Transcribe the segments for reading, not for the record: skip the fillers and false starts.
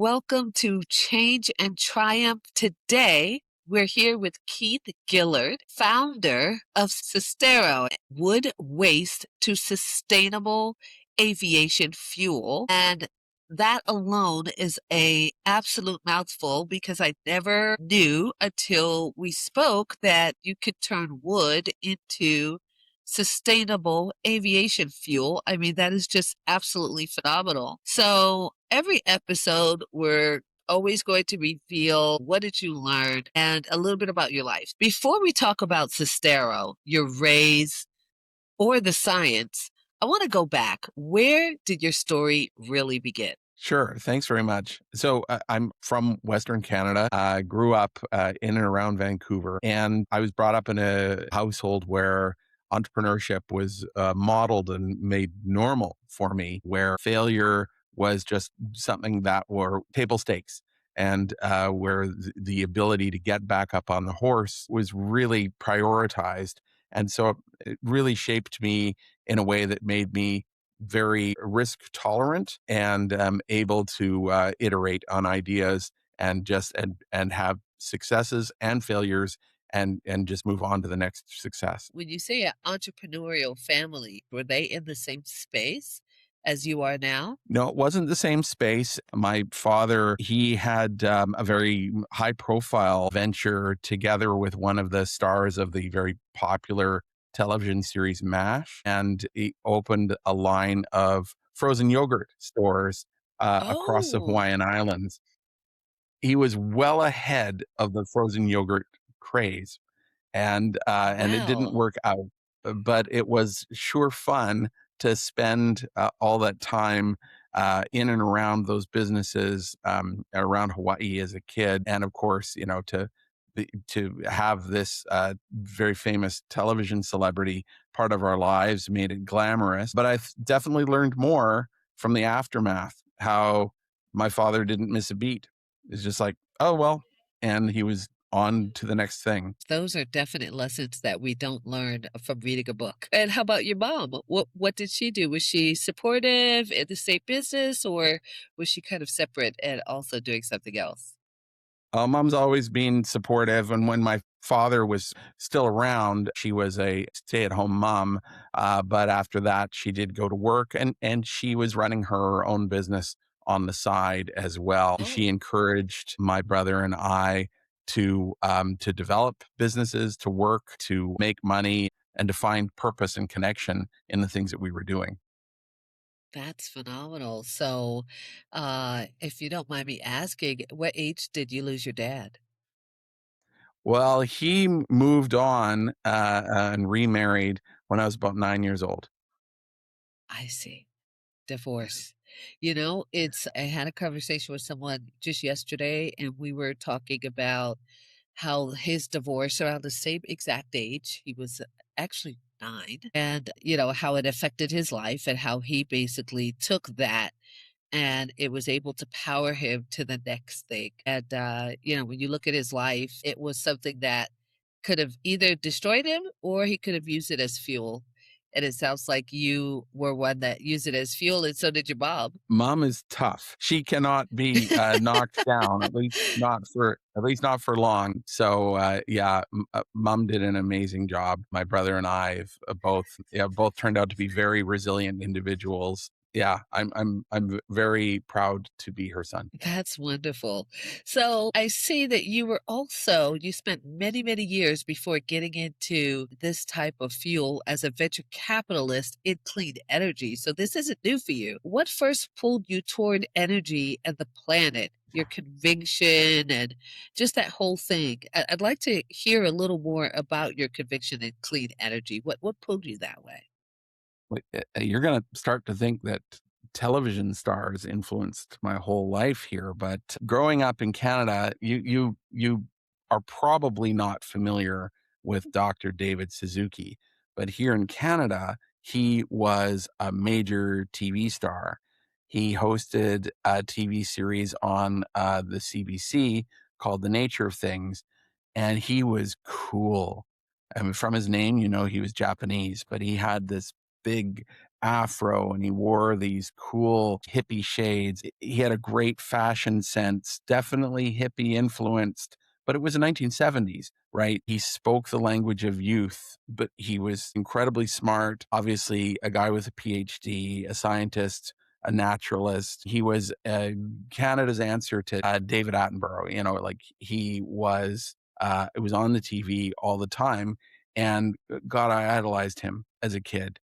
Welcome to Change and Triumph. Today, we're here with Keith Gillard, founder of Cistero, wood waste to sustainable aviation fuel. And that alone is a absolute mouthful because I never knew until we spoke that you could turn wood into sustainable aviation fuel. I mean, that is just absolutely phenomenal. So every episode, we're always going to reveal what did you learn and a little bit about your life. Before we talk about Cistero, your raise, or the science, I want to go back. Where did your story really begin? Sure. Thanks very much. So I'm from Western Canada. I grew up in and around Vancouver, and I was brought up in a household where entrepreneurship was modeled and made normal for me, where failure was just something that were table stakes. And where the ability to get back up on the horse was really prioritized. And so it really shaped me in a way that made me very risk tolerant and able to iterate on ideas and have successes and failures and just move on to the next success. When you say an entrepreneurial family, were they in the same space as you are now? No, it wasn't the same space. My father, he had a very high profile venture together with one of the stars of the very popular television series MASH. And he opened a line of frozen yogurt stores across the Oh, Hawaiian Islands. He was well ahead of the frozen yogurt craze, and it didn't wow. work out, but it was sure fun to spend all that time in and around those businesses around Hawaii as a kid, and of course, to have this very famous television celebrity part of our lives made it glamorous. But I've definitely learned more from the aftermath. How my father didn't miss a beat. It's just like, oh well, and he was on to the next thing. Those are definite lessons that we don't learn from reading a book. And how about your mom? What did she do? Was she supportive in the same business, or was she kind of separate and also doing something else? Mom's always been supportive, and when my father was still around, she was a stay-at-home mom. But after that, she did go to work, and she was running her own business on the side as well. She Oh, encouraged my brother and I to develop businesses, to work, to make money, and to find purpose and connection in the things that we were doing. that's phenomenal. So, if you don't mind me asking, what age did you lose your dad? Well, he moved on and remarried when I was about 9 years old. I see. Divorce. I had a conversation with someone just yesterday, and we were talking about how his divorce around the same exact age, he was actually 9, and, how it affected his life and how he basically took that and it was able to power him to the next thing. And, when you look at his life, it was something that could have either destroyed him or he could have used it as fuel. And it sounds like you were one that used it as fuel, and so did your mom. Mom is tough. She cannot be knocked down, at least not for long. So yeah, Mom did an amazing job. My brother and I have both turned out to be very resilient individuals. Yeah, I'm very proud to be her son. That's wonderful. So I see that you spent many, many years before getting into this type of fuel as a venture capitalist in clean energy. So this isn't new for you. What first pulled you toward energy and the planet? Your conviction and just that whole thing. I'd like to hear a little more about your conviction in clean energy. What pulled you that way? You're going to start to think that television stars influenced my whole life here, but growing up in Canada, you are probably not familiar with Dr. David Suzuki, but here in Canada, he was a major TV star. He hosted a TV series on the CBC called The Nature of Things, and he was cool. I mean, from his name, he was Japanese, but he had this big afro and he wore these cool hippie shades. He had a great fashion sense, definitely hippie influenced, but it was the 1970s, right? He spoke the language of youth, but he was incredibly smart. Obviously, a guy with a PhD, a scientist, a naturalist. He was Canada's answer to David Attenborough. You know, like he was, it was on the TV all the time. And God, I idolized him as a kid.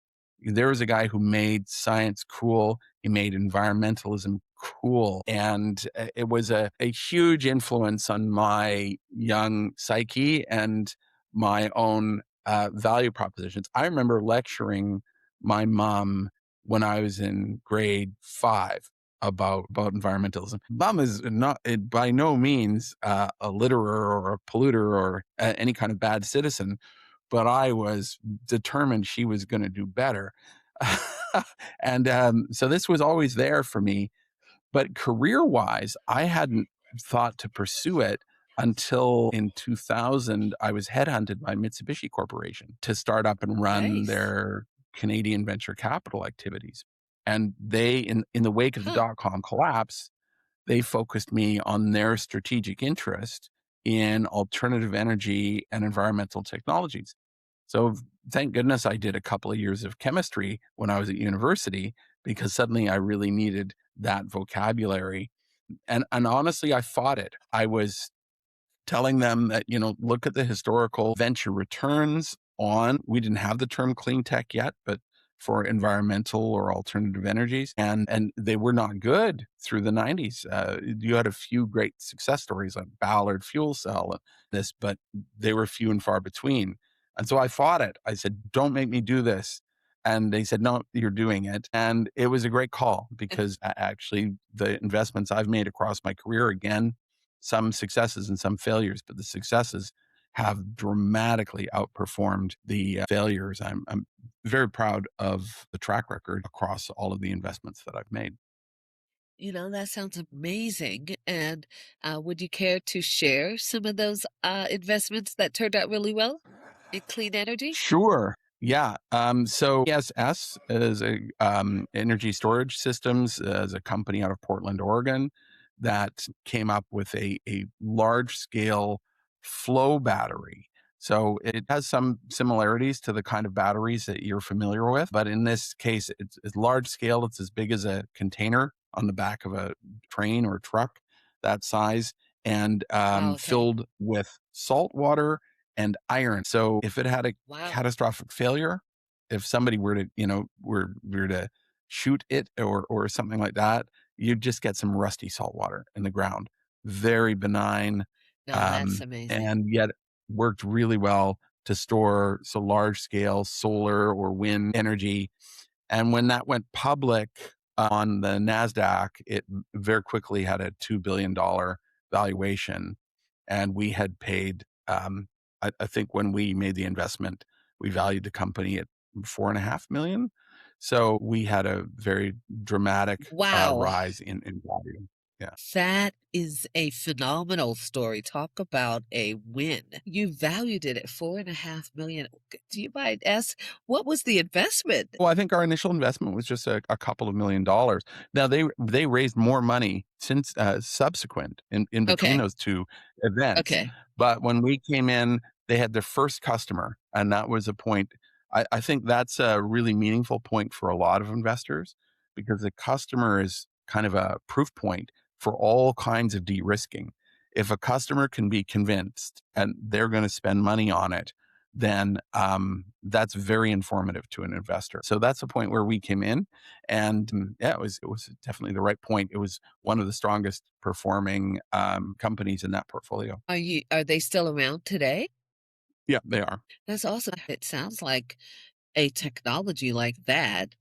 There was a guy who made science cool. He made environmentalism cool. And it was a huge influence on my young psyche and my own value propositions. I remember lecturing my mom when I was in grade 5 about environmentalism. Mom is not by no means a litterer or a polluter or any kind of bad citizen, but I was determined she was going to do better. And so this was always there for me. But career wise, I hadn't thought to pursue it until in 2000. I was headhunted by Mitsubishi Corporation to start up and run Nice. their Canadian venture capital activities. And they, in the wake of the Huh. dot-com collapse, they focused me on their strategic interest in alternative energy and environmental technologies. So thank goodness I did a couple of years of chemistry when I was at university because suddenly I really needed that vocabulary. And honestly, I fought it. I was telling them that, you know, look at the historical venture returns on, we didn't have the term clean tech yet, but for environmental or alternative energies. And they were not good through the 90s. You had a few great success stories like Ballard Fuel Cell, and this, but they were few and far between. And so I fought it. I said, don't make me do this. And they said, no, you're doing it. And it was a great call because actually the investments I've made across my career, again, some successes and some failures, but the successes have dramatically outperformed the failures. I'm very proud of the track record across all of the investments that I've made. You know, that sounds amazing. And would you care to share some of those investments that turned out really well in clean energy? Sure. Yeah. So ESS is a energy storage systems is a company out of Portland, Oregon, that came up with a large scale flow battery. So it has some similarities to the kind of batteries that you're familiar with, but in this case, it's large scale. It's as big as a container on the back of a train or truck, that size, and Wow, okay. filled with salt water and iron. So if it had a Wow. catastrophic failure, if somebody were to, you know, were to shoot it or something like that, you'd just get some rusty salt water in the ground. Very benign, No, that's amazing. and yet worked really well to store so large scale solar or wind energy. And when that went public on the Nasdaq, it very quickly had a $2 billion valuation, and we had paid. I think when we made the investment, we valued the company at 4.5 million. So we had a very dramatic Wow. rise in value. Yeah. That is a phenomenal story. Talk about a win. You valued it at 4.5 million. Do you mind ask what was the investment? Well, I think our initial investment was just a couple of $1 million. Now they raised more money since subsequent in between Okay. those two events. Okay. But when we came in, they had their first customer, and that was a point. I think that's a really meaningful point for a lot of investors because the customer is kind of a proof point for all kinds of de-risking. If a customer can be convinced and they're going to spend money on it, then that's very informative to an investor. So that's the point where we came in, and yeah, it was definitely the right point. It was one of the strongest performing companies in that portfolio. Are they still around today? Yeah, they are. That's awesome. It sounds like a technology like that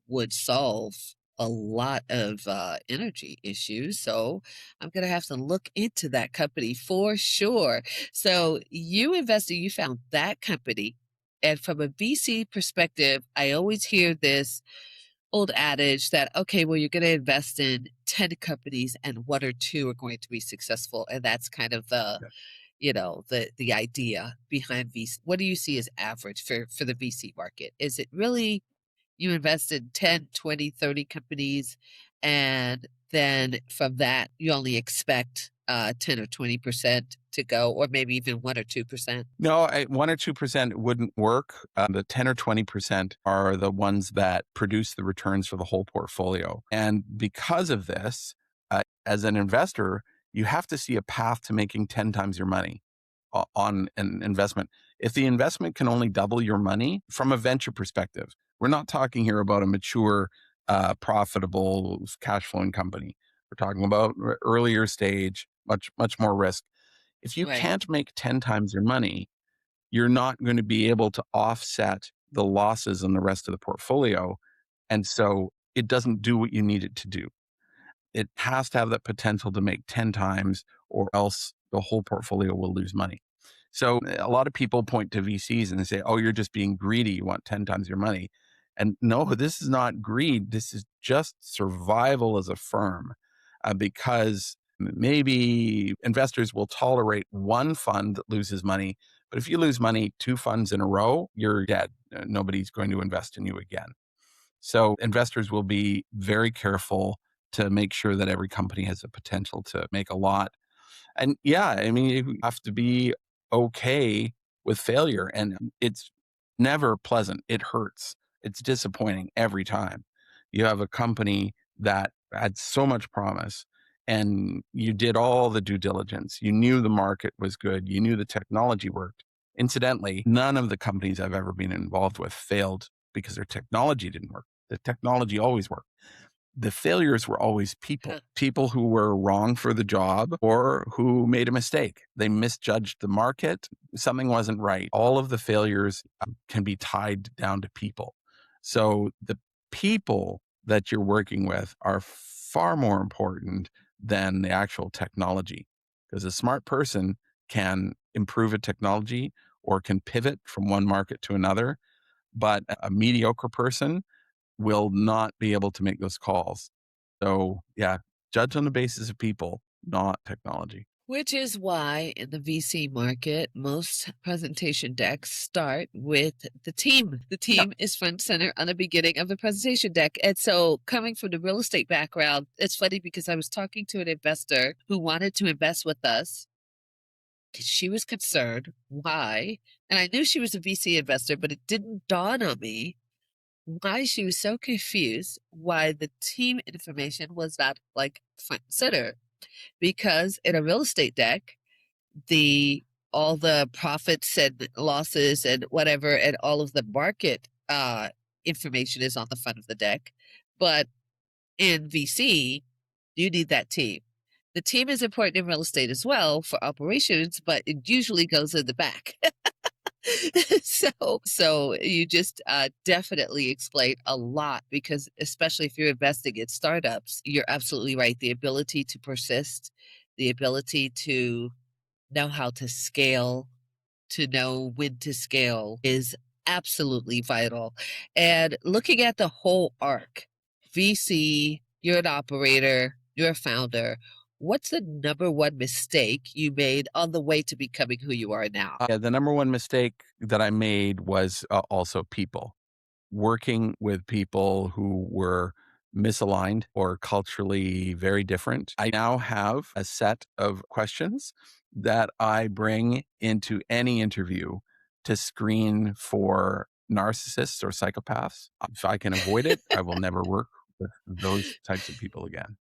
would solve a lot of energy issues. So I'm going to have to look into that company for sure. So you invested, you found that company. And from a VC perspective, I always hear this old adage that, okay, well, you're going to invest in 10 companies and one or two are going to be successful. And that's kind of Yeah. the idea behind VC. What do you see as average for the VC market? Is it really You invest in 10, 20, 30 companies, and then from that, you only expect 10 or 20% to go, or maybe even 1 or 2%. No, 1 or 2% wouldn't work. The 10 or 20% are the ones that produce the returns for the whole portfolio. And because of this, as an investor, you have to see a path to making 10 times your money on an investment. If the investment can only double your money from a venture perspective, we're not talking here about a mature, profitable cash flowing company. We're talking about earlier stage, much more risk. If you Right. can't make 10 times your money, you're not going to be able to offset the losses in the rest of the portfolio. And so it doesn't do what you need it to do. It has to have that potential to make 10 times, or else the whole portfolio will lose money. So a lot of people point to VCs and they say, oh, you're just being greedy. You want 10 times your money. And no, this is not greed. This is just survival as a firm, because maybe investors will tolerate one fund that loses money. But if you lose money 2 funds in a row, you're dead. Nobody's going to invest in you again. So investors will be very careful to make sure that every company has the potential to make a lot. And yeah, I mean, you have to be okay with failure, and it's never pleasant. It hurts. It's disappointing every time. You have a company that had so much promise and you did all the due diligence. You knew the market was good. You knew the technology worked. Incidentally, none of the companies I've ever been involved with failed because their technology didn't work. The technology always worked. The failures were always people who were wrong for the job or who made a mistake. They misjudged the market. Something wasn't right. All of the failures can be tied down to people. So the people that you're working with are far more important than the actual technology, because a smart person can improve a technology or can pivot from one market to another, but a mediocre person will not be able to make those calls. So yeah, judge on the basis of people, not technology. Which is why in the VC market, most presentation decks start with the team. The Yeah. team is front center on the beginning of the presentation deck. And so, coming from the real estate background, it's funny because I was talking to an investor who wanted to invest with us. She was concerned why, and I knew she was a VC investor, but it didn't dawn on me why she was so confused why the team information was not like front and center. Because in a real estate deck, the all the profits and losses and whatever and all of the market information is on the front of the deck. But in VC, you need that team. The team is important in real estate as well for operations, but it usually goes in the back. So you just definitely explained a lot, because especially if you're investing in startups, you're absolutely right. The ability to persist, the ability to know how to scale, to know when to scale is absolutely vital. And looking at the whole arc, VC, you're an operator, you're a founder. What's the number one mistake you made on the way to becoming who you are now? Yeah, the number one mistake that I made was also people. Working with people who were misaligned or culturally very different. I now have a set of questions that I bring into any interview to screen for narcissists or psychopaths. If I can avoid it, I will never work with those types of people again.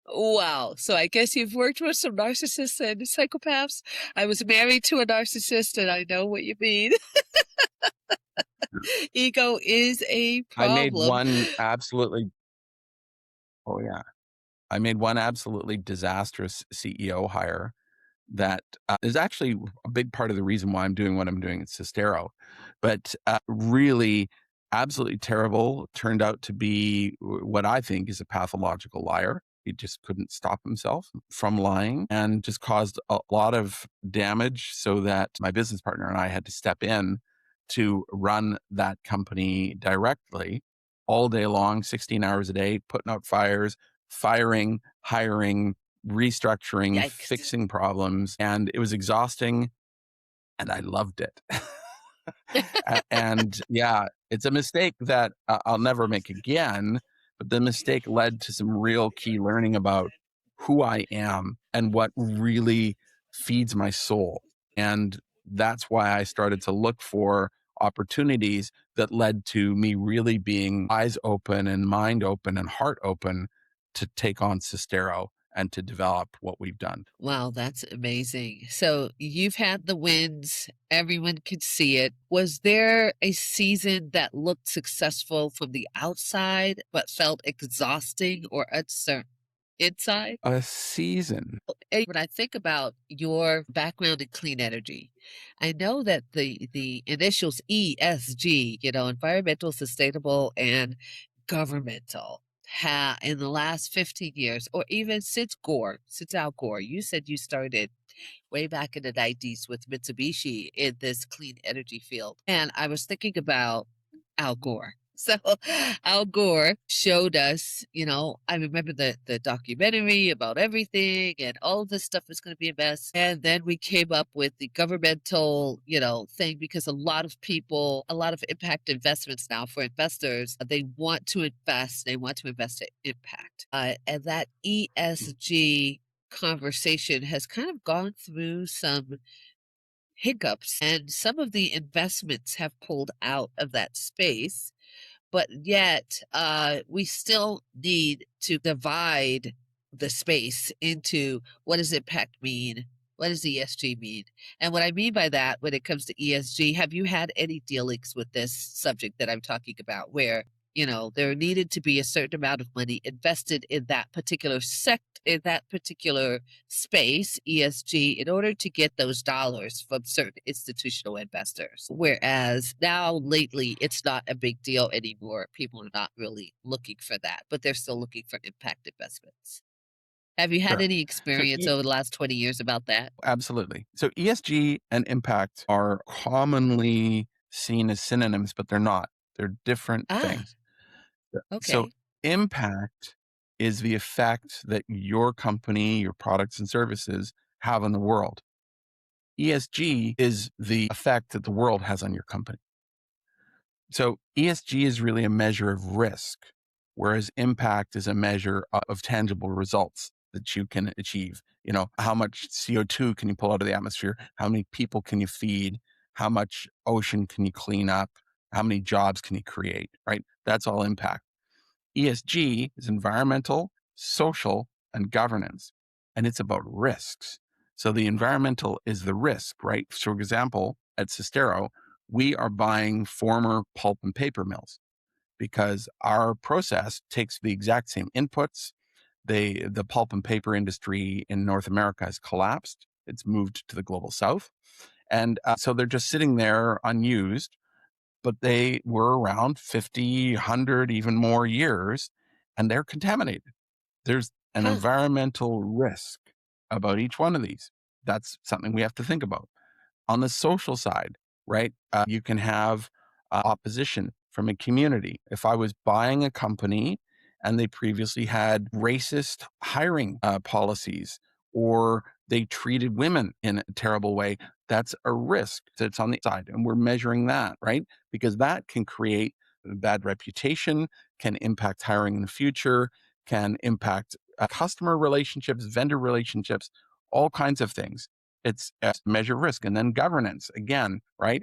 Wow. So I guess you've worked with some narcissists and psychopaths. I was married to a narcissist and I know what you mean. Ego is a I made problem. one absolutely, oh yeah, I made one absolutely disastrous CEO hire that is actually a big part of the reason why I'm doing what I'm doing at Cistero. But really, absolutely terrible. Turned out to be what I think is a pathological liar. He just couldn't stop himself from lying and just caused a lot of damage, so that my business partner and I had to step in to run that company directly all day long, 16 hours a day, putting out fires, firing, hiring, restructuring, Yikes. fixing problems. And it was exhausting, and I loved it. And yeah, it's a mistake that I'll never make again. But the mistake led to some real key learning about who I am and what really feeds my soul. And that's why I started to look for opportunities that led to me really being eyes open and mind open and heart open to take on Cistero and to develop what we've done. Wow, that's amazing. So you've had the wins, everyone could see it. Was there a season that looked successful from the outside but felt exhausting or uncertain inside? A season. When I think about your background in clean energy, I know that the initials ESG, environmental, sustainable, and governmental, in the last 15 years, or even since Al Gore, you said you started way back in the 90s with Mitsubishi in this clean energy field. And I was thinking about Al Gore. So Al Gore showed us, I remember the documentary about everything and all this stuff was going to be a mess. And then we came up with the governmental, thing because a lot of people, a lot of impact investments now for investors, they want to invest, in impact. And that ESG conversation has kind of gone through some hiccups, and some of the investments have pulled out of that space, but yet we still need to divide the space into what does impact mean, what does ESG mean. And what I mean by that, when it comes to ESG, have you had any dealings with this subject that I'm talking about where there needed to be a certain amount of money invested in that particular in that particular space, ESG, in order to get those dollars from certain institutional investors. Whereas now, lately, it's not a big deal anymore. People are not really looking for that, but they're still looking for impact investments. Have you had Sure. any So experience over the last 20 years about that? absolutely. So ESG and impact are commonly seen as synonyms, but they're not. They're different Ah, things. So okay. impact is the effect that your company, your products and services have on the world. ESG is the effect that the world has on your company. So ESG is really a measure of risk, whereas impact is a measure of tangible results that you can achieve. How much CO2 can you pull out of the atmosphere? How many people can you feed? How much ocean can you clean up? How many jobs can you create? Right? That's all impact. ESG is environmental, social, and governance, and it's about risks. So the environmental is the risk, right? So, for example, at Cistero, we are buying former pulp and paper mills because our process takes the exact same inputs. The pulp and paper industry in North America has collapsed. It's moved to the global south. And so they're just sitting there unused, but they were around 50, 100, even more years, and they're contaminated. There's an Huh. environmental risk about each one of these. That's something we have to think about. On the social side, right? You can have opposition from a community. If I was buying a company and they previously had racist hiring policies or they treated women in a terrible way, that's a risk that's on the side. And we're measuring that, right? Because that can create a bad reputation, can impact hiring in the future, can impact customer relationships, vendor relationships, all kinds of things. It's a measure of risk. And then governance, again, right?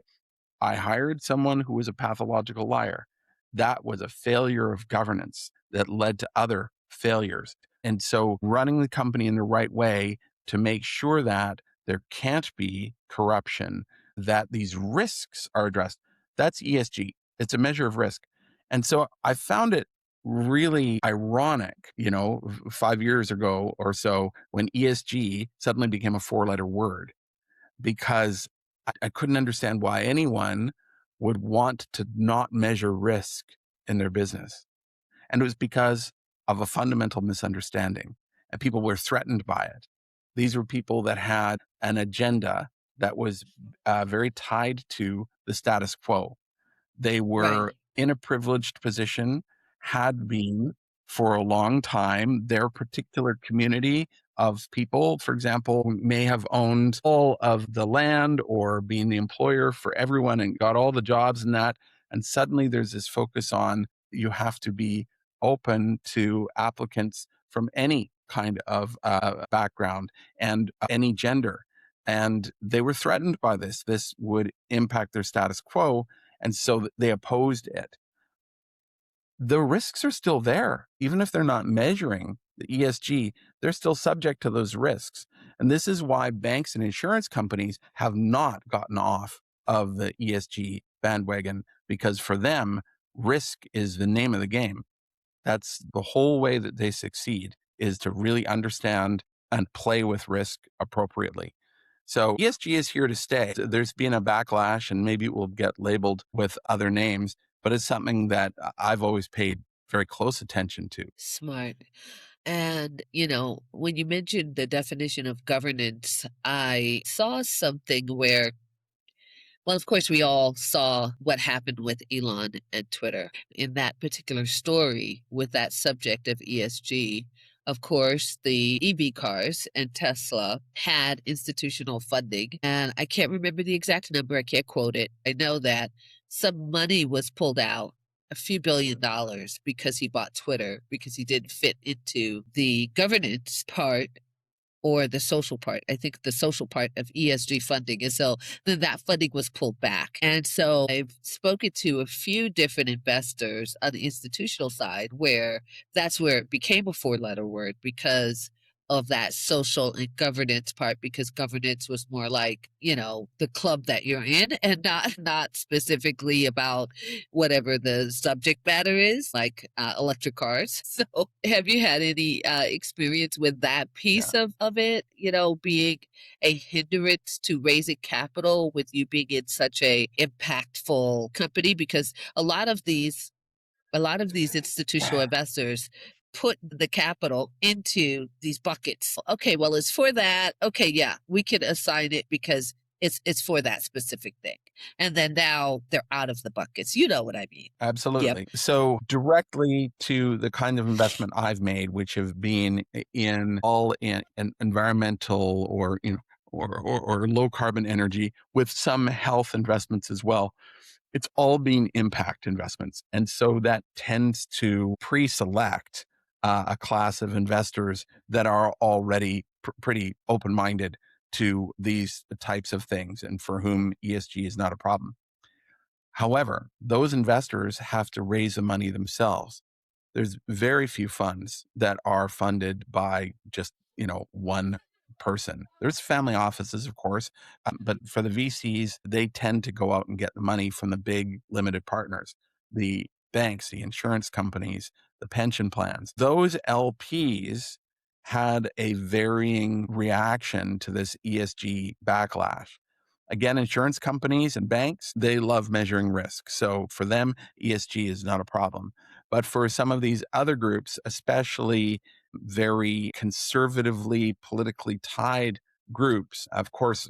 I hired someone who was a pathological liar. That was a failure of governance that led to other failures. And so running the company in the right way to make sure that there can't be corruption, that these risks are addressed, that's ESG. It's a measure of risk. And so I found it really ironic, 5 years ago or so when ESG suddenly became a 4-letter word because I couldn't understand why anyone would want to not measure risk in their business. And it was because of a fundamental misunderstanding, and people were threatened by it. These were people that had an agenda that was very tied to the status quo. They were Right. in a privileged position, had been for a long time. Their particular community of people, for example, may have owned all of the land or being the employer for everyone and got all the jobs and that. And suddenly there's this focus on you have to be open to applicants from any kind of background and any gender. And they were threatened by this. This would impact their status quo. And so they opposed it. The risks are still there. Even if they're not measuring the ESG, they're still subject to those risks. And this is why banks and insurance companies have not gotten off of the ESG bandwagon, because for them, risk is the name of the game. That's the whole way that they succeed, is to really understand and play with risk appropriately. So ESG is here to stay. There's been a backlash and maybe it will get labeled with other names, but it's something that I've always paid very close attention to. Smart. And, when you mentioned the definition of governance, I saw something where, well, of course, we all saw what happened with Elon and Twitter. In that particular story with that subject of ESG, of course, the EV cars and Tesla had institutional funding. And I can't remember the exact number. I can't quote it. I know that some money was pulled out, a few $1 billion, because he bought Twitter, because he didn't fit into the governance part or the social part. I think the social part of ESG funding. And so then that funding was pulled back. And so I've spoken to a few different investors on the institutional side where that's where it became a 4-letter word because of that social and governance part, because governance was more like, the club that you're in and not specifically about whatever the subject matter is, like electric cars. So have you had any experience with that piece Yeah, of it, being a hindrance to raising capital with you being in such a impactful company? Because a lot of these institutional investors put the capital into these buckets. Okay, well, it's for that. Okay, yeah, we can assign it because it's for that specific thing. And then now they're out of the buckets. You know what I mean? Yep. absolutely. So directly to the kind of investment I've made, which have been in all in environmental or, or low carbon energy with some health investments as well. It's all being impact investments. And so that tends to pre-select a class of investors that are already pretty open-minded to these types of things and for whom ESG is not a problem. However, those investors have to raise the money themselves. There's very few funds that are funded by just, one person. There's family offices, of course, but for the VCs, they tend to go out and get the money from the big limited partners, the banks, the insurance companies, the pension plans. Those LPs had a varying reaction to this ESG backlash. Again, insurance companies and banks, they love measuring risk. So for them, ESG is not a problem. But for some of these other groups, especially very conservatively politically tied groups, of course,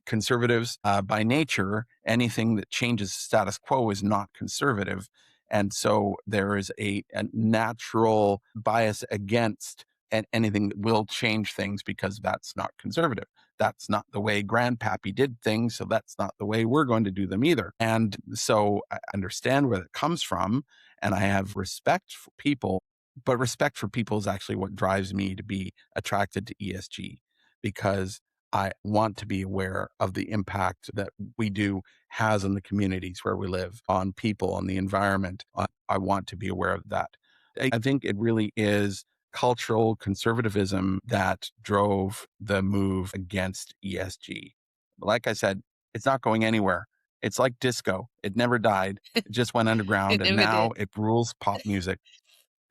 conservatives by nature, anything that changes status quo is not conservative. And so there is a natural bias against anything that will change things because that's not conservative. That's not the way Grandpappy did things, so that's not the way we're going to do them either. And so I understand where it comes from, and I have respect for people, but respect for people is actually what drives me to be attracted to ESG, because I want to be aware of the impact that we do has on the communities where we live, on people, on the environment. I want to be aware of that. I think it really is cultural conservatism that drove the move against ESG. Like I said, it's not going anywhere. It's like disco. It never died. It just went underground It and never now did. it rules pop music.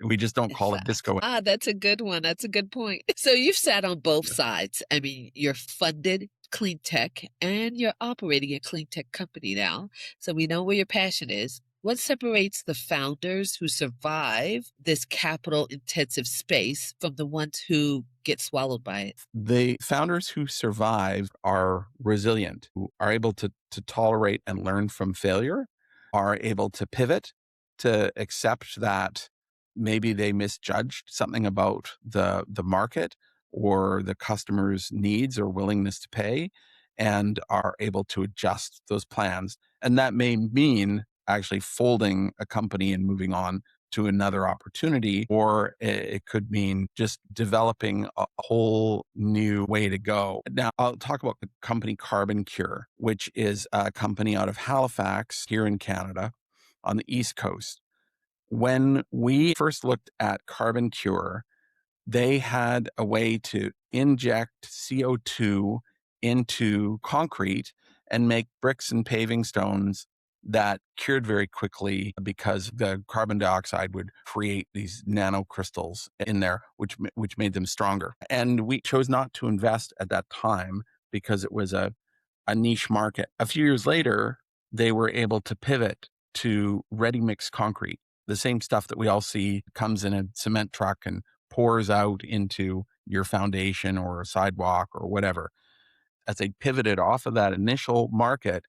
We just don't call it Fact. disco. That's a good one. That's a good point. So you've sat on both sides. I mean, you're funded clean tech and you're operating a clean tech company now. So we know where your passion is. What separates the founders who survive this capital intensive space from the ones who get swallowed by it? The founders who survive are resilient, who are able to tolerate and learn from failure, are able to pivot, to accept that maybe they misjudged something about the market, or the customer's needs or willingness to pay, and are able to adjust those plans. And that may mean actually folding a company and moving on to another opportunity, or it could mean just developing a whole new way to go. Now, I'll talk about the company Carbon Cure, which is a company out of Halifax here in Canada on the East Coast. When we first looked at Carbon Cure, they had a way to inject CO2 into concrete and make bricks and paving stones that cured very quickly because the carbon dioxide would create these nanocrystals in there, which made them stronger. And we chose not to invest at that time because it was a niche market. A few years later, they were able to pivot to ready mix concrete. The same stuff that we all see comes in a cement truck and pours out into your foundation or a sidewalk or whatever. As they pivoted off of that initial market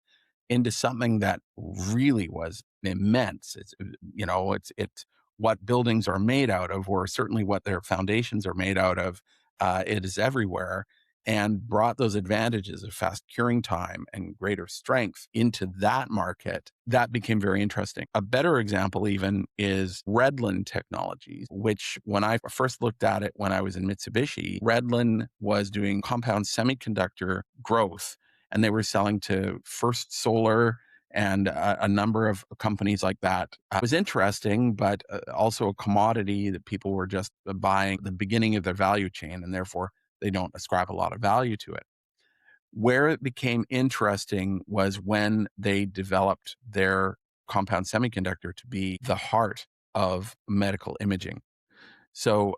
into something that really was immense. It's what buildings are made out of, or certainly what their foundations are made out of. It is everywhere, and brought those advantages of fast curing time and greater strength into that market. That became very interesting. A better example even is Redland Technologies, which when I first looked at it when I was in Mitsubishi, Redland was doing compound semiconductor growth, and they were selling to First Solar and a number of companies like that. It was interesting, but also a commodity that people were just buying the beginning of their value chain, and therefore they don't ascribe a lot of value to it. Where it became interesting was when they developed their compound semiconductor to be the heart of medical imaging. So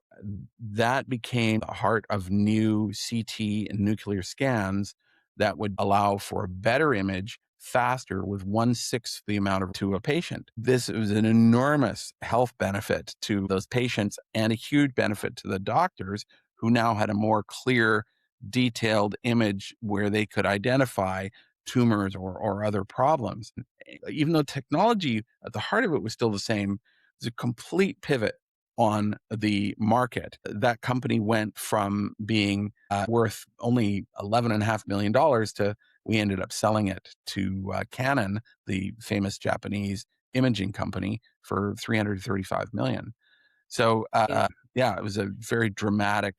that became the heart of new CT and nuclear scans that would allow for a better image faster with 1/6 the amount of to a patient. This was an enormous health benefit to those patients and a huge benefit to the doctors who now had a more clear, detailed image where they could identify tumors or other problems. Even though technology at the heart of it was still the same, it was a complete pivot on the market. That company went from being worth only $11.5 million to we ended up selling it to Canon, the famous Japanese imaging company, for $335 million. So yeah, it was a very dramatic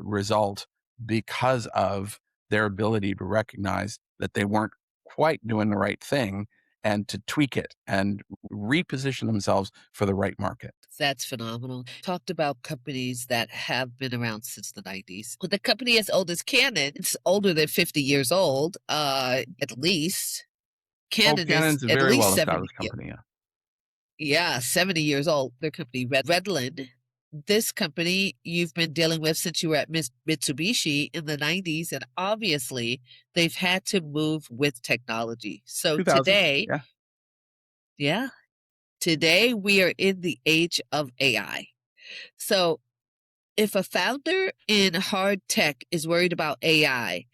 result because of their ability to recognize that they weren't quite doing the right thing and to tweak it and reposition themselves for the right market. That's phenomenal. Talked about companies that have been around since the 90s. Well, the company as old as Canon, it's older than 50 years old, at least. Oh, Canon is Canon's a at very least 70. well-established company, yeah. Yeah, 70 years old. Their company, Redland. This company you've been dealing with since you were at Mitsubishi in the 90s, and obviously they've had to move with technology. So 2000s, today, yeah. yeah, today we are in the age of AI. So if a founder in hard tech is worried about AI,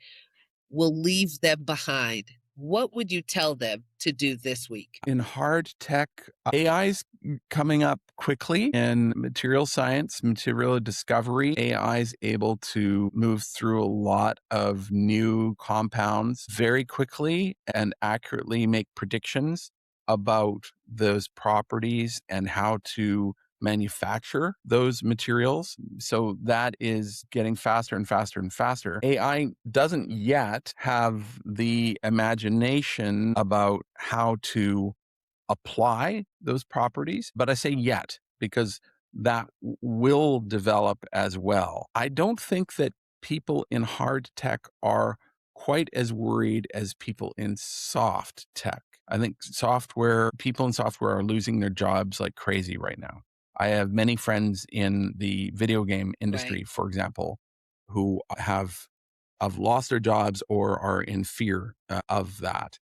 will leave them behind, what would you tell them to do this week? In hard tech, AI is coming up quickly in material science, material discovery. AI is able to move through a lot of new compounds very quickly and accurately make predictions about those properties and how to manufacture those materials. So that is getting faster and faster and faster. AI doesn't yet have the imagination about how to apply those properties, but I say yet because that will develop as well. I don't think that people in hard tech are quite as worried as people in soft tech. I think people in software are losing their jobs like crazy right now. I have many friends in the video game industry, Right. for example, who have lost their jobs or are in fear of that.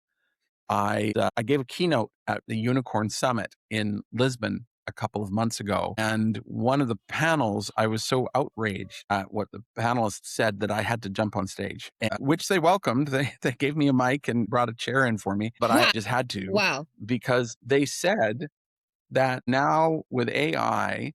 I gave a keynote at the Unicorn Summit in Lisbon a couple of months ago. And one of the panels, I was so outraged at what the panelists said that I had to jump on stage, which they welcomed. They gave me a mic and brought a chair in for me, but I just had to Wow. because they said that now with AI,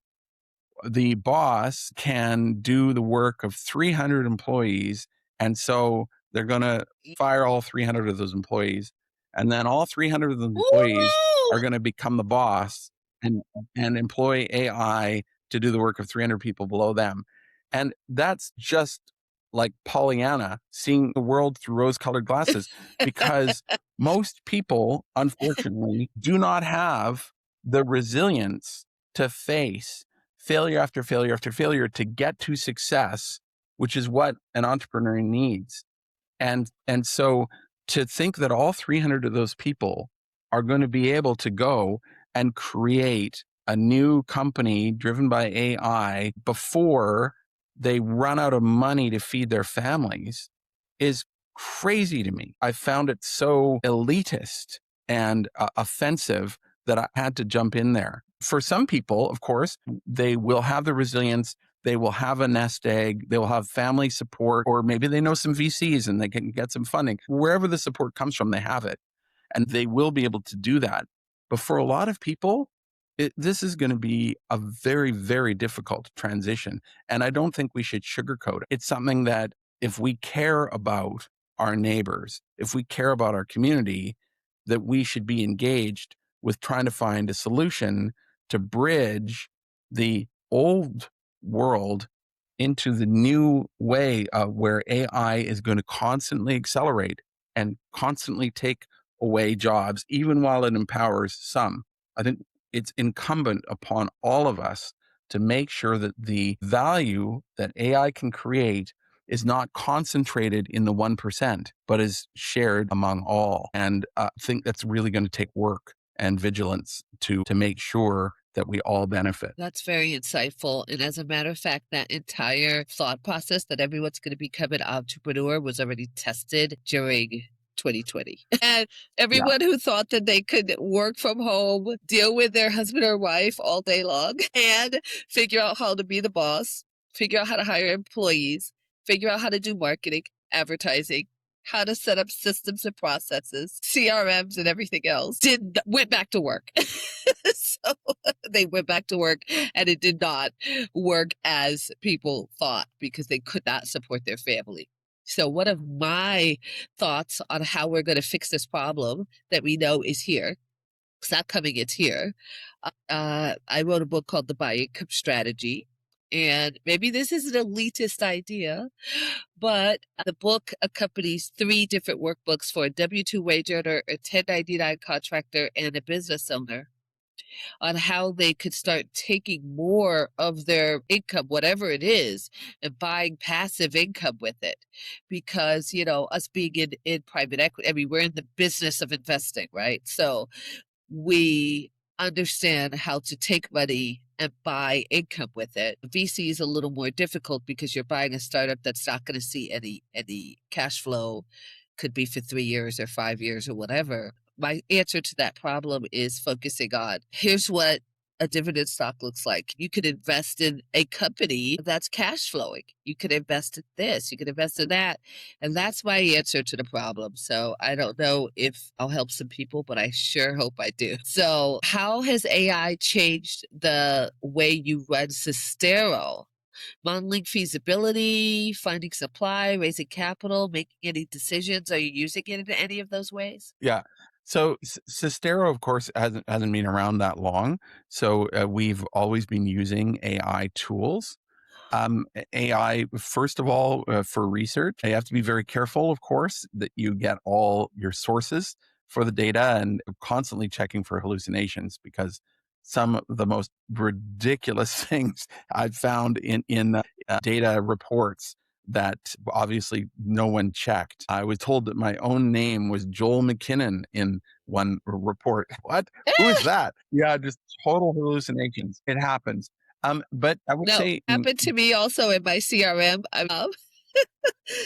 the boss can do the work of 300 employees. And so they're going to fire all 300 of those employees. And then all 300 of the employees are going to become the boss and employ AI to do the work of 300 people below them. And that's just like Pollyanna seeing the world through rose-colored glasses, because most people, unfortunately, do not have the resilience to face failure after failure after failure to get to success, which is what an entrepreneur needs. And so to think that all 300 of those people are going to be able to go and create a new company driven by AI before they run out of money to feed their families is crazy to me. I found it so elitist and offensive that I had to jump in there. For some people, of course, they will have the resilience. They will have a nest egg. They will have family support, or maybe they know some VCs and they can get some funding. Wherever the support comes from, they have it, and they will be able to do that. But for a lot of people, this is going to be a very, very difficult transition. And I don't think we should sugarcoat it. It's something that if we care about our neighbors, if we care about our community, that we should be engaged with trying to find a solution to bridge the old world into the new way of where AI is going to constantly accelerate and constantly take away jobs, even while it empowers some. I think it's incumbent upon all of us to make sure that the value that AI can create is not concentrated in the 1%, but is shared among all. And I think that's really going to take work and vigilance to make sure that we all benefit. That's very insightful. And as a matter of fact, that entire thought process that everyone's going to become an entrepreneur was already tested during 2020. And everyone who thought that they could work from home, deal with their husband or wife all day long, and figure out how to be the boss, figure out how to hire employees, figure out how to do marketing, advertising, how to set up systems and processes, CRMs and everything else, went back to work. So they went back to work, and it did not work as people thought because they could not support their family. So one of my thoughts on how we're going to fix this problem that we know is here, it's not coming, it's here. I wrote a book called The Buy Income Strategy. And maybe this is an elitist idea, but the book accompanies 3 different workbooks for a W-2 wage earner, a 1099 contractor, and a business owner on how they could start taking more of their income, whatever it is, and buying passive income with it. Because, us being in private equity, I mean, we're in the business of investing, right? So we understand how to take money and buy income with it. VC is a little more difficult because you're buying a startup that's not going to see any cash flow, could be for 3 years or 5 years or whatever. My answer to that problem is focusing on, here's what a dividend stock looks like. You could invest in a company that's cash flowing. You could invest in this, you could invest in that. And that's my answer to the problem. So I don't know if I'll help some people, but I sure hope I do. So how has AI changed the way you run Cistero? Modeling feasibility, finding supply, raising capital, making any decisions. Are you using it in any of those ways? Yeah. So Cistero, of course, hasn't been around that long. So we've always been using AI tools. AI, first of all, for research, you have to be very careful, of course, that you get all your sources for the data and constantly checking for hallucinations, because some of the most ridiculous things I've found in data reports that obviously no one checked. I was told that my own name was Joel McKinnon in one report. What? Who is that? Yeah, just total hallucinations. It happens. But I would say happened to me also in my CRM.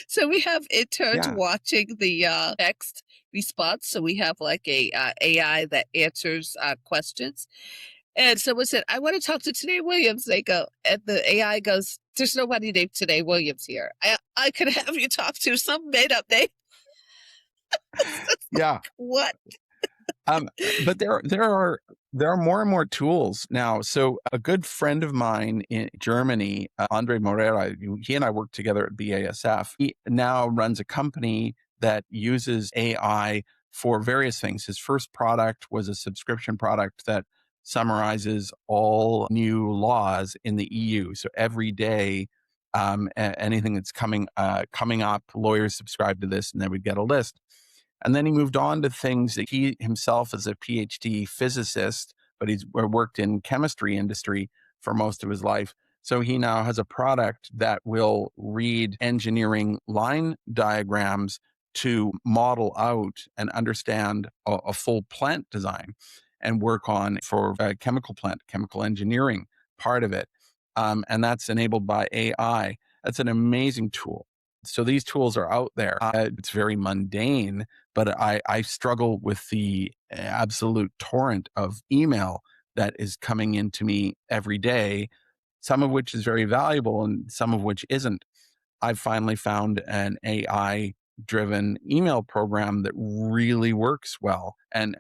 So we have interns watching the text response. So we have like a AI that answers questions. And someone said, I want to talk to Tené Williams. They go, and the AI goes, there's nobody named Tené Williams here. I could have you talk to some made up name. Yeah. What? But there are There are more and more tools now. So a good friend of mine in Germany, Andre Morera, he and I worked together at BASF. He now runs a company that uses AI for various things. His first product was a subscription product that summarizes all new laws in the EU. So every day, anything that's coming up, lawyers subscribe to this, and then we'd get a list. And then he moved on to things that he himself is a PhD physicist, but he's worked in chemistry industry for most of his life. So he now has a product that will read engineering line diagrams to model out and understand a full plant design and work on for a chemical plant, chemical engineering part of it. And that's enabled by AI. That's an amazing tool. So these tools are out there. It's very mundane, but I struggle with the absolute torrent of email that is coming into me every day, some of which is very valuable and some of which isn't. I've finally found an AI driven email program that really works well. And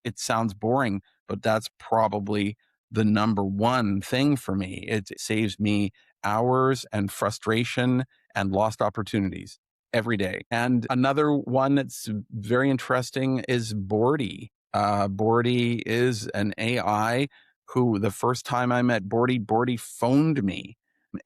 it sounds boring, but that's probably the number one thing for me. It saves me hours and frustration and lost opportunities every day. And another one that's very interesting is Bordy. Bordy is an AI who the first time I met Bordy phoned me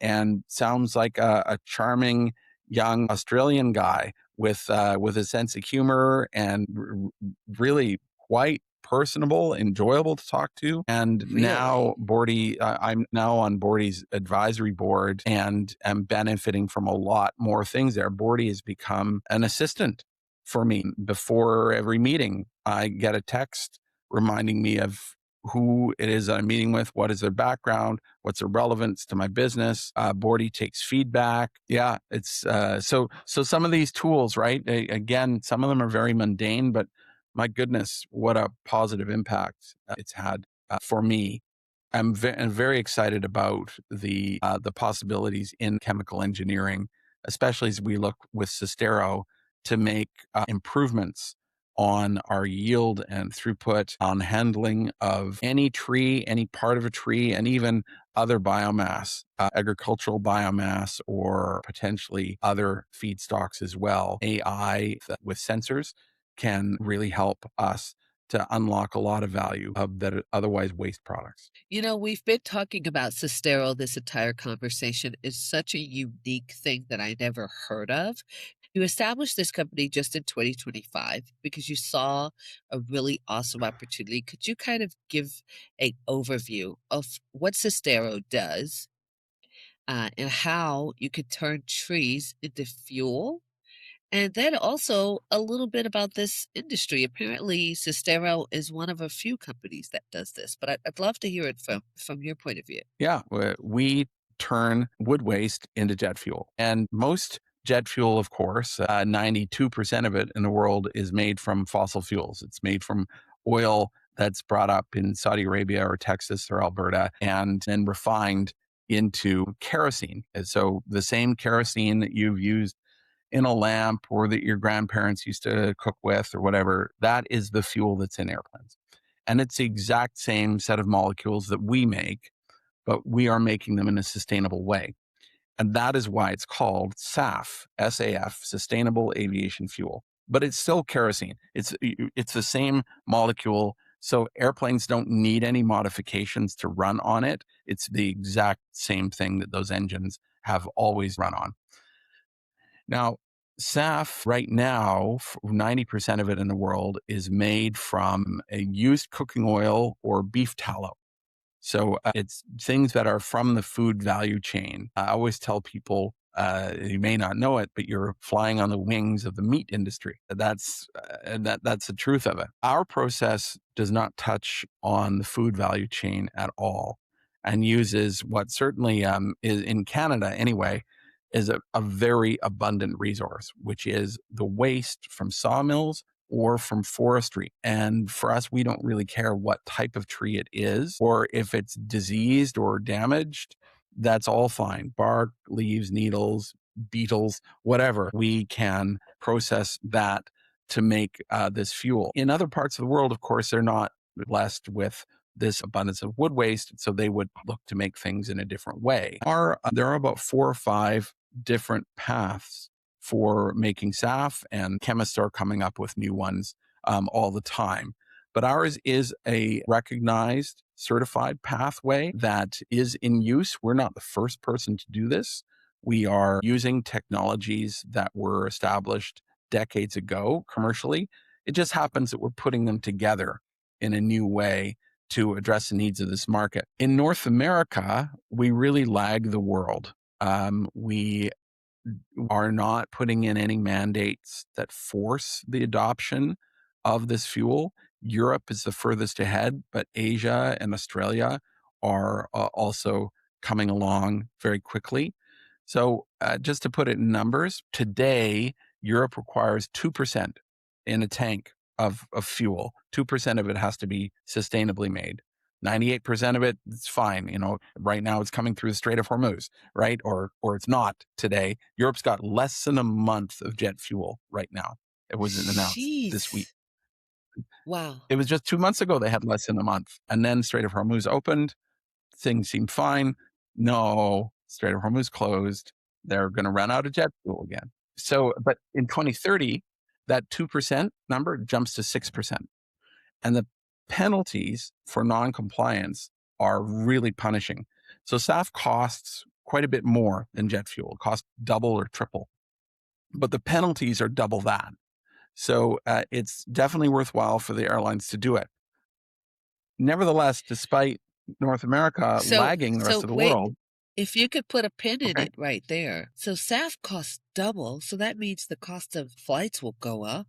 and sounds like a charming young Australian guy with a sense of humor and really quite personable, enjoyable to talk to. And now Really? I'm now on Bordy's advisory board and am benefiting from a lot more things there. Bordy has become an assistant for me. Before every meeting, I get a text reminding me of who it is that I'm meeting with, what is their background, what's their relevance to my business. Bordy takes feedback. Yeah, it's so some of these tools, right? Again, some of them are very mundane, but my goodness, what a positive impact it's had for me. I'm very excited about the possibilities in chemical engineering, especially as we look with Cistero to make improvements on our yield and throughput, on handling of any tree, any part of a tree, and even other biomass, agricultural biomass, or potentially other feedstocks as well. AI with sensors can really help us to unlock a lot of value that are otherwise waste products. You know, we've been talking about Cistero this entire conversation. Is such a unique thing that I never heard of. You established this company just in 2025 because you saw a really awesome opportunity. Could you kind of give an overview of what Cistero does and how you could turn trees into fuel? And then also a little bit about this industry. Apparently, Cistero is one of a few companies that does this, but I'd love to hear it from your point of view. Yeah, we turn wood waste into jet fuel. And most jet fuel, of course, 92% of it in the world is made from fossil fuels. It's made from oil that's brought up in Saudi Arabia or Texas or Alberta and then refined into kerosene. And so the same kerosene that you've used in a lamp or that your grandparents used to cook with or whatever, that is the fuel that's in airplanes. And it's the exact same set of molecules that we make, but we are making them in a sustainable way. And that is why it's called SAF, SAF, Sustainable Aviation Fuel. But it's still kerosene. It's the same molecule. So airplanes don't need any modifications to run on it. It's the exact same thing that those engines have always run on. Now, SAF right now, 90% of it in the world is made from a used cooking oil or beef tallow. So it's things that are from the food value chain. I always tell people, you may not know it, but you're flying on the wings of the meat industry. That's the truth of it. Our process does not touch on the food value chain at all, and uses what certainly is in Canada anyway is a very abundant resource, which is the waste from sawmills or from forestry. And for us, we don't really care what type of tree it is or if it's diseased or damaged. That's all fine. Bark, leaves, needles, beetles, whatever. We can process that to make this fuel. In other parts of the world, of course, they're not blessed with this abundance of wood waste, so they would look to make things in a different way. There are about 4 or 5 different paths for making SAF, and chemists are coming up with new ones all the time. But ours is a recognized, certified pathway that is in use. We're not the first person to do this. We are using technologies that were established decades ago commercially. It just happens that we're putting them together in a new way to address the needs of this market. In North America, we really lag the world. We are not putting in any mandates that force the adoption of this fuel. Europe is the furthest ahead, but Asia and Australia are also coming along very quickly. So just to put it in numbers, today, Europe requires 2% in a tank of fuel. 2% of it has to be sustainably made. 98% of it, it's fine. Right now it's coming through the Strait of Hormuz, right? Or it's not today. Europe's got less than a month of jet fuel right now. It was announced this week. Jeez. Wow. It was just 2 months ago they had less than a month. And then Strait of Hormuz opened. Things seemed fine. No, Strait of Hormuz closed. They're going to run out of jet fuel again. So, but in 2030, that 2% number jumps to 6%. And the penalties for non-compliance are really punishing. So SAF costs quite a bit more than jet fuel. It costs double or triple. But the penalties are double that. So it's definitely worthwhile for the airlines to do it. Nevertheless, despite North America lagging the rest of the wait, world. if you could put a pin in Okay. it right there. So SAF costs double, so that means the cost of flights will go up.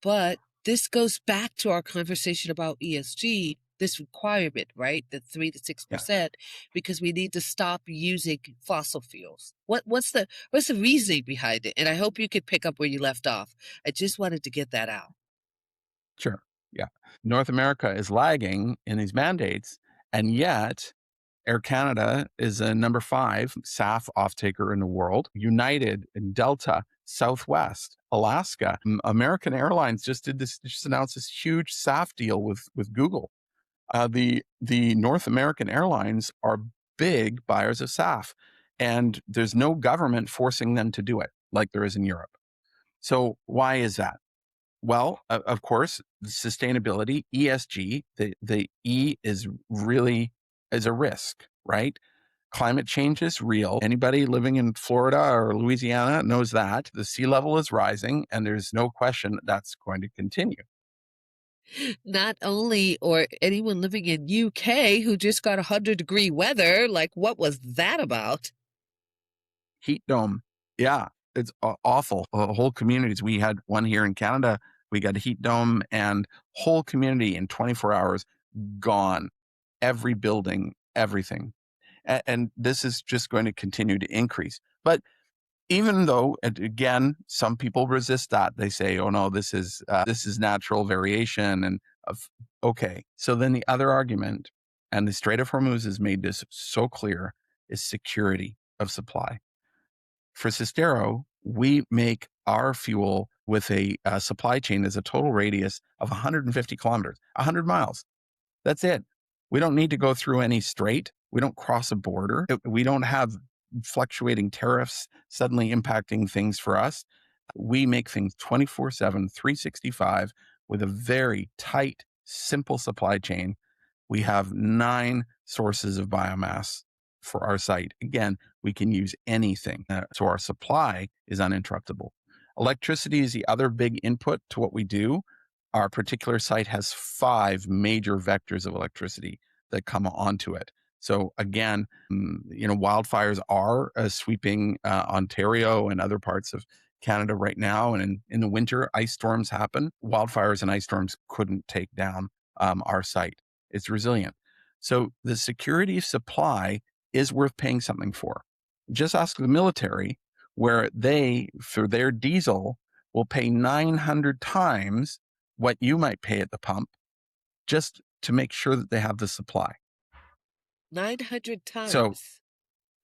But this goes back to our conversation about ESG, this requirement, right? The 3 to 6%, because we need to stop using fossil fuels. What's the reasoning behind it? And I hope you could pick up where you left off. I just wanted to get that out. Sure. Yeah. North America is lagging in these mandates, and yet Air Canada is a number 5 SAF off-taker in the world. United and Delta, Southwest, Alaska, American Airlines just announced this huge SAF deal with Google. The North American airlines are big buyers of SAF, and there's no government forcing them to do it like there is in Europe. So why is that? Well, of course, sustainability, ESG, the E is a risk, right? Climate change is real. Anybody living in Florida or Louisiana knows that. The sea level is rising, and there's no question that that's going to continue. Not only, or anyone living in UK who just got 100-degree weather, like what was that about? Heat dome. Yeah, it's awful. Whole communities. We had one here in Canada. We got a heat dome, and whole community in 24 hours gone. Every building, everything. And this is just going to continue to increase. But even though, again, some people resist that. They say, "Oh no, this is natural variation." And okay, so then the other argument, and the Strait of Hormuz has made this so clear, is security of supply. For Cistero, we make our fuel with a supply chain as a total radius of 150 kilometers, 100 miles. That's it. We don't need to go through any strait. We don't cross a border. We don't have fluctuating tariffs suddenly impacting things for us. We make things 24/7, 365 with a very tight, simple supply chain. We have 9 sources of biomass for our site. Again, we can use anything. So our supply is uninterruptible. Electricity is the other big input to what we do. Our particular site has 5 major vectors of electricity that come onto it. So again, wildfires are sweeping Ontario and other parts of Canada right now. And in the winter, ice storms happen. Wildfires and ice storms couldn't take down our site. It's resilient. So the security of supply is worth paying something for. Just ask the military, where they, for their diesel, will pay 900 times what you might pay at the pump just to make sure that they have the supply. 900 times. So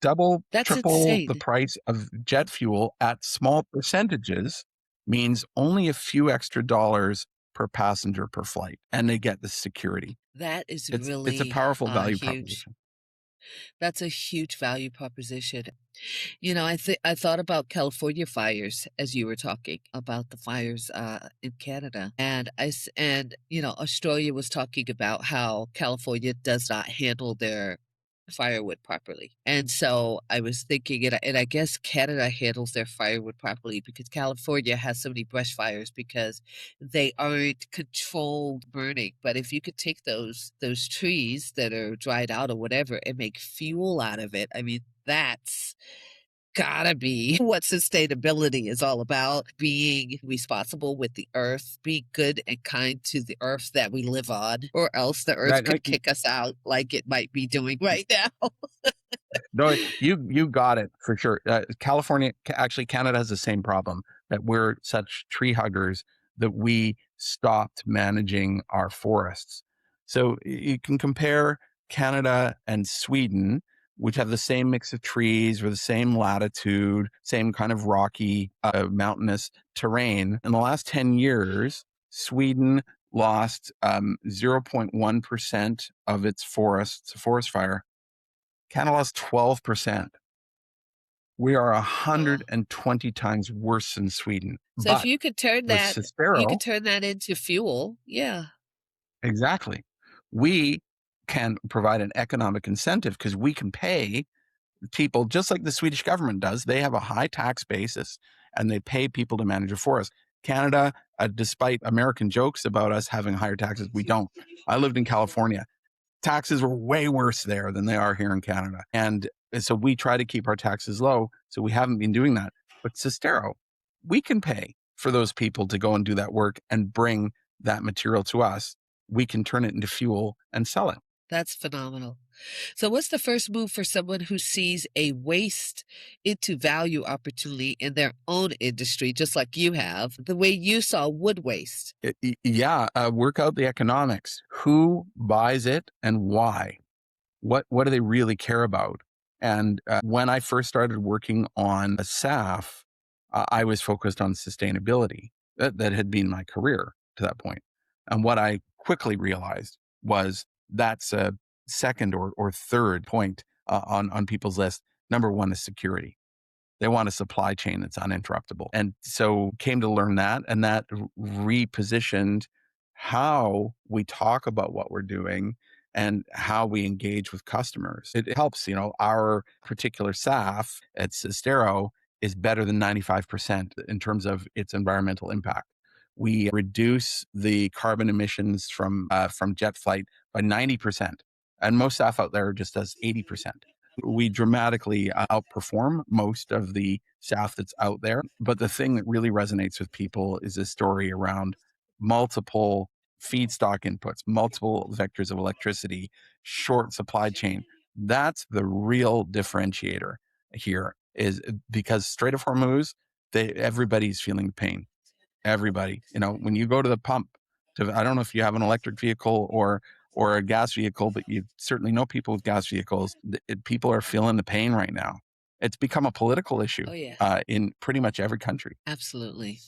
double, That's triple the insane. price of jet fuel at small percentages means only a few extra dollars per passenger per flight, and they get the security. That is It's a really powerful value huge. proposition. That's a huge value proposition. I thought about California fires as you were talking about the fires in Canada, and Australia was talking about how California does not handle their firewood properly. And so I was thinking, and I guess Canada handles their firewood properly because California has so many brush fires because they aren't controlled burning. But if you could take those trees that are dried out or whatever and make fuel out of it, I mean, that's gotta be what sustainability is all about, being responsible with the earth, being good and kind to the earth that we live on, or else the earth Right? could kick us out like it might be doing right now. No, you got it for sure. California, actually, Canada has the same problem, that we're such tree huggers that we stopped managing our forests. So you can compare Canada and Sweden, which have the same mix of trees or the same latitude, same kind of rocky, mountainous terrain. In the last 10 years, Sweden lost 0.1% of its forests to forest fire. Canada lost 12%. We are Oh. 120 times worse than Sweden. So if But you could turn with that you could Cistero, turn that into fuel, yeah. exactly, we can provide an economic incentive because we can pay people just like the Swedish government does. They have a high tax basis and they pay people to manage a forest. Canada, despite American jokes about us having higher taxes, we don't. I lived in California. Taxes were way worse there than they are here in Canada. And so we try to keep our taxes low. So we haven't been doing that. But Cistero, we can pay for those people to go and do that work and bring that material to us. We can turn it into fuel and sell it. That's phenomenal. So what's the first move for someone who sees a waste into value opportunity in their own industry, just like you have, the way you saw wood waste? Yeah, work out the economics. Who buys it and why? What do they really care about? And when I first started working on a SAF, I was focused on sustainability. That had been my career to that point. And what I quickly realized was that's a second or third point on people's list. Number one is security. They want a supply chain that's uninterruptible. And so came to learn that, and that repositioned how we talk about what we're doing and how we engage with customers. It helps, our particular SAF at Cistero is better than 95% in terms of its environmental impact. We reduce the carbon emissions from jet flight by 90%. And most SAF out there just does 80%. We dramatically outperform most of the SAF that's out there. But the thing that really resonates with people is a story around multiple feedstock inputs, multiple vectors of electricity, short supply chain. That's the real differentiator here, is because Strait of Hormuz, everybody's feeling the pain. Everybody, when you go to the pump, I don't know if you have an electric vehicle or a gas vehicle, but you certainly know people with gas vehicles. People are feeling the pain right now. It's become a political issue Oh, yeah. in pretty much every country. Absolutely.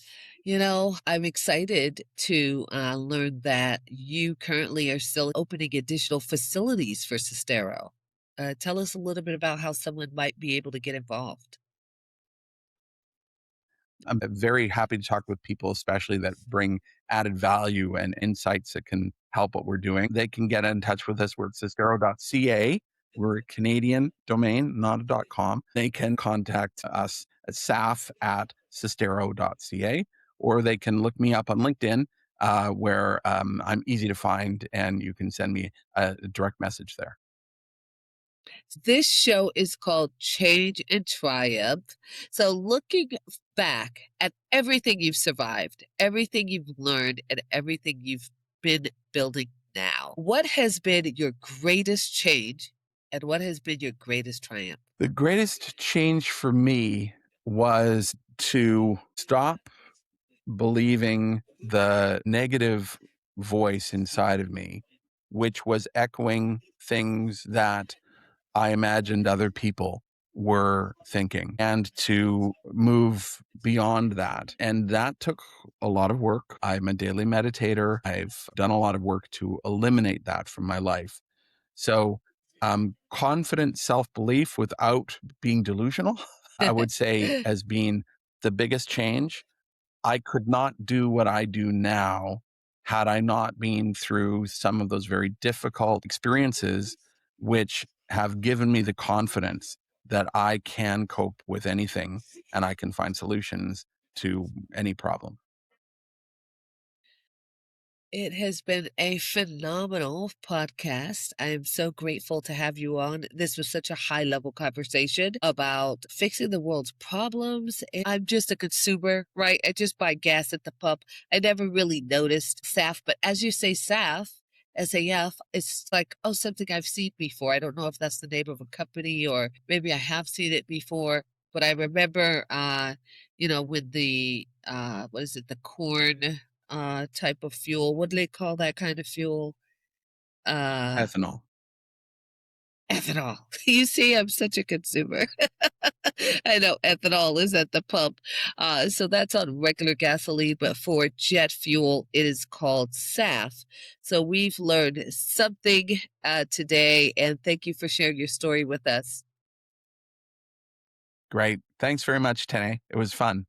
I'm excited to learn that you currently are still opening additional facilities for Cistero. Tell us a little bit about how someone might be able to get involved. I'm very happy to talk with people, especially that bring added value and insights that can help what we're doing. They can get in touch with us. We're at Cistero.ca. We're a Canadian domain, not a .com. They can contact us at saf@cistero.ca, or they can look me up on LinkedIn, where I'm easy to find, and you can send me a direct message there. This show is called Change and Triumph. So, looking back at everything you've survived, everything you've learned, and everything you've been building now, what has been your greatest change and what has been your greatest triumph? The greatest change for me was to stop believing the negative voice inside of me, which was echoing things that I imagined other people were thinking and to move beyond that. And that took a lot of work. I'm a daily meditator. I've done a lot of work to eliminate that from my life. So, confident self-belief without being delusional, I would say, as being the biggest change. I could not do what I do now had I not been through some of those very difficult experiences, which have given me the confidence that I can cope with anything and I can find solutions to any problem. It has been a phenomenal podcast. I am so grateful to have you on. This was such a high level conversation about fixing the world's problems. And I'm just a consumer, right? I just buy gas at the pump. I never really noticed SAF, but as you say, SAF, it's like, oh, something I've seen before. I don't know if that's the name of a company or maybe I have seen it before, but I remember, when what is it, the corn type of fuel. What do they call that kind of fuel? Uh, Ethanol. Ethanol. You see, I'm such a consumer. I know ethanol is at the pump. So that's on regular gasoline, but for jet fuel, it is called SAF. So we've learned something today, and thank you for sharing your story with us. Great. Thanks very much, Tené. It was fun.